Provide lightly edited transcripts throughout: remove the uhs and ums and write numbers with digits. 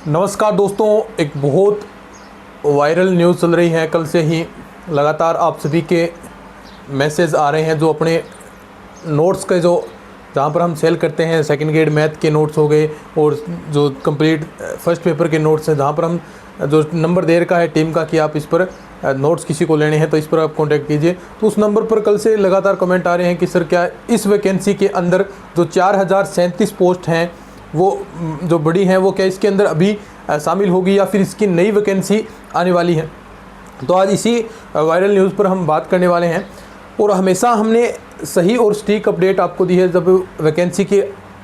नमस्कार दोस्तों, एक बहुत वायरल न्यूज़ चल रही है। कल से ही लगातार आप सभी के मैसेज आ रहे हैं जो अपने नोट्स के जो जहाँ पर हम सेल करते हैं, सेकंड ग्रेड मैथ के नोट्स हो गए और जो कंप्लीट फर्स्ट पेपर के नोट्स हैं, जहाँ पर हम जो नंबर दे रखा है टीम का कि आप इस पर नोट्स किसी को लेने हैं तो इस पर आप कांटेक्ट कीजिए। तो उस नंबर पर कल से लगातार कमेंट आ रहे हैं कि सर क्या इस वैकेंसी के अंदर जो 4037 पोस्ट हैं वो जो बड़ी हैं वो क्या इसके अंदर अभी शामिल होगी या फिर इसकी नई वैकेंसी आने वाली है। तो आज इसी वायरल न्यूज़ पर हम बात करने वाले हैं। और हमेशा हमने सही और सटीक अपडेट आपको दी है। जब वैकेंसी की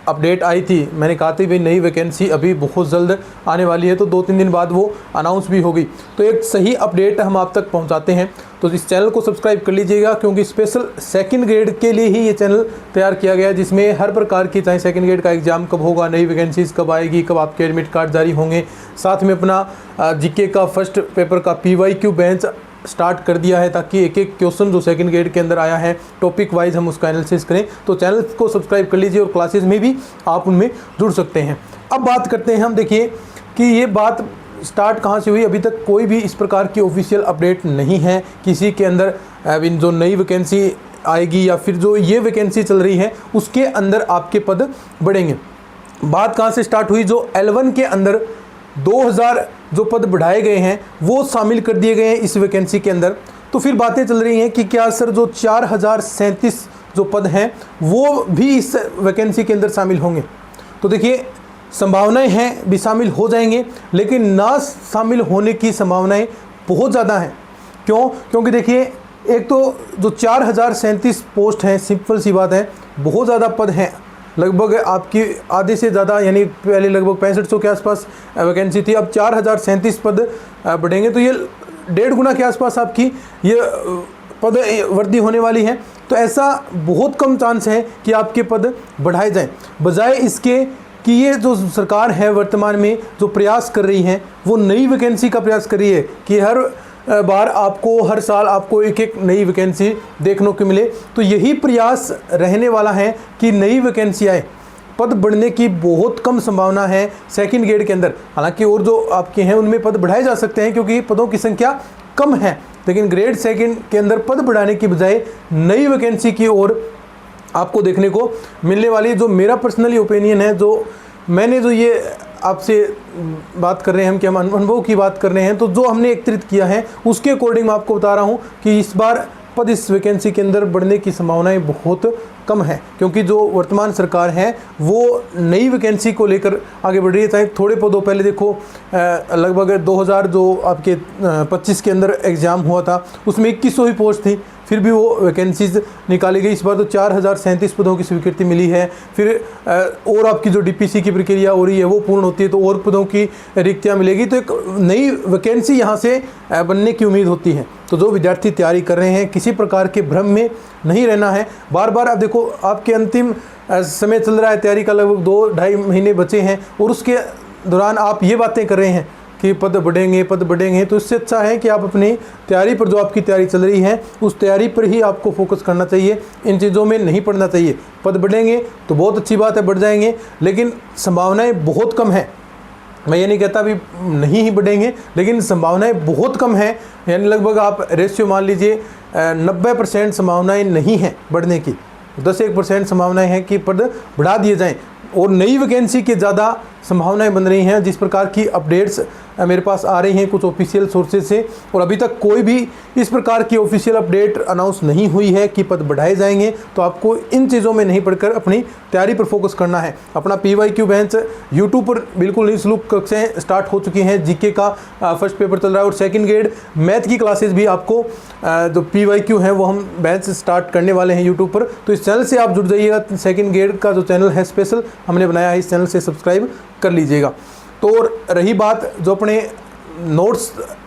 अपडेट आई थी मैंने कहा था भाई नई वैकेंसी अभी बहुत जल्द आने वाली है, तो 2-3 दिन बाद वो अनाउंस भी होगी। तो एक सही अपडेट हम आप तक पहुंचाते हैं। तो इस चैनल को सब्सक्राइब कर लीजिएगा क्योंकि स्पेशल सेकंड ग्रेड के लिए ही ये चैनल तैयार किया गया है, जिसमें हर प्रकार की, चाहे सेकंड ग्रेड का एग्ज़ाम कब होगा, नई वैकेंसीज कब आएगी, कब आपके एडमिट कार्ड जारी होंगे, साथ में अपना जीके का फर्स्ट पेपर का PYQ बेंच स्टार्ट कर दिया है ताकि एक एक क्वेश्चन जो सेकंड ग्रेड के अंदर आया है टॉपिक वाइज हम उसका एनालिसिस करें। तो चैनल को सब्सक्राइब कर लीजिए और क्लासेस में भी आप उनमें जुड़ सकते हैं। अब बात करते हैं हम, देखिए कि ये बात स्टार्ट कहाँ से हुई। अभी तक कोई भी इस प्रकार की ऑफिशियल अपडेट नहीं है किसी के अंदर जो नई वैकेंसी आएगी या फिर जो ये वैकेंसी चल रही है उसके अंदर आपके पद बढ़ेंगे। बात कहाँ से स्टार्ट हुई, जो L1 के अंदर 2000 जो पद बढ़ाए गए हैं वो शामिल कर दिए गए हैं इस वैकेंसी के अंदर। तो फिर बातें चल रही हैं कि क्या सर जो 4037 जो पद हैं वो भी इस वैकेंसी के अंदर शामिल होंगे। तो देखिए संभावनाएं हैं भी शामिल हो जाएंगे, लेकिन ना शामिल होने की संभावनाएं बहुत ज़्यादा हैं। क्यों? क्योंकि देखिए एक तो जो 4037 पोस्ट हैं, सिंपल सी बात है, बहुत ज़्यादा पद हैं। लगभग आपकी आधे से ज़्यादा, यानी पहले लगभग 6500 के आसपास वैकेंसी थी, अब 4037 पद बढ़ेंगे तो ये 1.5 गुना के आसपास आपकी ये पद वृद्धि होने वाली है। तो ऐसा बहुत कम चांस है कि आपके पद बढ़ाए जाएं, बजाय इसके कि ये जो सरकार है वर्तमान में जो प्रयास कर रही है वो नई वैकेंसी का प्रयास कर रही है कि हर बार आपको हर साल आपको एक एक नई वैकेंसी देखने को मिले। तो यही प्रयास रहने वाला है कि नई वैकेंसी आए। पद बढ़ने की बहुत कम संभावना है सेकंड ग्रेड के अंदर। हालांकि और जो आपके हैं उनमें पद बढ़ाए जा सकते हैं क्योंकि पदों की संख्या कम है, लेकिन ग्रेड सेकंड के अंदर पद बढ़ाने की बजाय नई वैकेंसी की ओर आपको देखने को मिलने वाली। जो मेरा पर्सनली ओपिनियन है, जो मैंने जो ये आपसे बात कर रहे हैं हम कि हम अनुभव की बात कर रहे हैं, तो जो हमने एकत्रित किया है उसके अकॉर्डिंग मैं आपको बता रहा हूँ कि इस बार पद इस वैकेंसी के अंदर बढ़ने की संभावनाएं बहुत कम है, क्योंकि जो वर्तमान सरकार है वो नई वैकेंसी को लेकर आगे बढ़ रही है। चाहे थोड़े पदों, पहले देखो लगभग 2000 जो आपके 25 के अंदर एग्ज़ाम हुआ था उसमें 2100 ही पोस्ट थी, फिर भी वो वैकेंसीज निकाली गई। इस बार तो 4037 पदों की स्वीकृति मिली है। फिर और आपकी जो DPC की प्रक्रिया हो रही है वो पूर्ण होती है तो और पदों की रिक्तियाँ मिलेगी, तो एक नई वैकेंसी यहाँ से बनने की उम्मीद होती है। तो जो विद्यार्थी तैयारी कर रहे हैं किसी प्रकार के भ्रम में नहीं रहना है। बार बार आप देखो आपके अंतिम समय चल रहा है तैयारी का, लगभग 2-2.5 महीने बचे हैं और उसके दौरान आप ये बातें कर रहे हैं कि पद बढ़ेंगे। तो इससे अच्छा है कि आप अपनी तैयारी पर, जो आपकी तैयारी चल रही है उस तैयारी पर ही आपको फोकस करना चाहिए, इन चीज़ों में नहीं पड़ना चाहिए। पद बढ़ेंगे तो बहुत अच्छी बात है, बढ़ जाएंगे, लेकिन संभावनाएं बहुत कम है। मैं ये नहीं कहता भी नहीं ही बढ़ेंगे, लेकिन संभावनाएं बहुत कम है। यानी लगभग आप रेशियो मान लीजिए 90% संभावनाएं नहीं हैं बढ़ने की, 10-1% संभावनाएं हैं कि पद बढ़ा दिए जाएं और नई वैकेंसी की ज़्यादा संभावनाएं बन रही हैं। जिस प्रकार की अपडेट्स मेरे पास आ रही हैं कुछ ऑफिशियल सोर्सेज से, और अभी तक कोई भी इस प्रकार की ऑफिशियल अपडेट अनाउंस नहीं हुई है कि पद बढ़ाए जाएंगे। तो आपको इन चीज़ों में नहीं पढ़कर अपनी तैयारी पर फोकस करना है। अपना PYQ बेंच यूट्यूब पर बिल्कुल निःशुल्क कक्षाएँ स्टार्ट हो चुकी हैं, जीके का फर्स्ट पेपर चल रहा है और सेकंड ग्रेड मैथ की क्लासेस भी आपको जो PYQ है वो हम बैच स्टार्ट करने वाले हैं यूट्यूब पर। तो इस चैनल से आप जुड़ जाइएगा। सेकंड ग्रेड का जो चैनल है स्पेशल हमने बनाया है, इस चैनल से सब्सक्राइब कर लीजिएगा। तो रही बात जो अपने नोट्स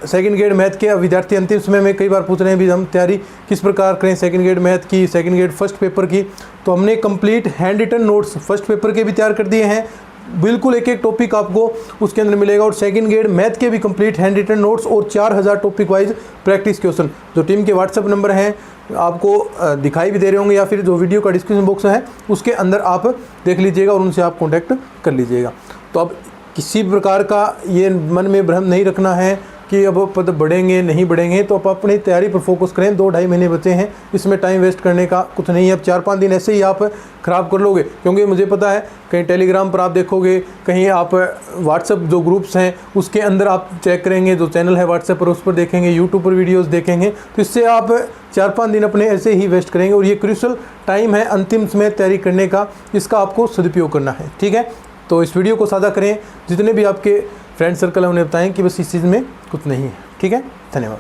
सेकंड ग्रेड मैथ के, विद्यार्थी अंतिम समय में कई बार पूछ रहे हैं भी हम तैयारी किस प्रकार करें सेकंड ग्रेड मैथ की, सेकंड ग्रेड फर्स्ट पेपर की। तो हमने complete hand written notes first paper के भी तैयार कर दिए हैं, बिल्कुल एक एक टॉपिक आपको उसके अंदर मिलेगा, और सेकंड ग्रेड मैथ के भी कंप्लीट हैंड रिटन नोट्स और 4000 टॉपिक वाइज प्रैक्टिस क्वेश्चन जो टीम के व्हाट्सएप नंबर हैं आपको दिखाई भी दे रहे होंगे या फिर जो वीडियो का डिस्क्रिप्शन बॉक्स है उसके अंदर आप देख लीजिएगा और उनसे आप कॉन्टैक्ट कर लीजिएगा। तो अब किसी प्रकार का ये मन में भ्रम नहीं रखना है कि अब पद बढ़ेंगे नहीं बढ़ेंगे, तो आप अपनी तैयारी पर फोकस करें। 2-2.5 महीने बचे हैं, इसमें टाइम वेस्ट करने का कुछ नहीं है। अब 4-5 दिन ऐसे ही आप ख़राब कर लोगे, क्योंकि मुझे पता है कहीं टेलीग्राम पर आप देखोगे, कहीं आप व्हाट्सएप जो ग्रुप्स हैं उसके अंदर आप चेक करेंगे, जो चैनल है व्हाट्सएप पर उस पर देखेंगे, यूट्यूब पर वीडियोज़ देखेंगे, तो इससे आप 4-5 दिन अपने ऐसे ही वेस्ट करेंगे। और ये क्रूशियल टाइम है अंतिम में तैयारी करने का, इसका आपको सदुपयोग करना है। ठीक है, तो इस वीडियो को साझा करें, जितने भी आपके फ्रेंड सर्कल है उन्हें बताएं कि बस इस चीज़ में कुछ नहीं है। ठीक है, धन्यवाद।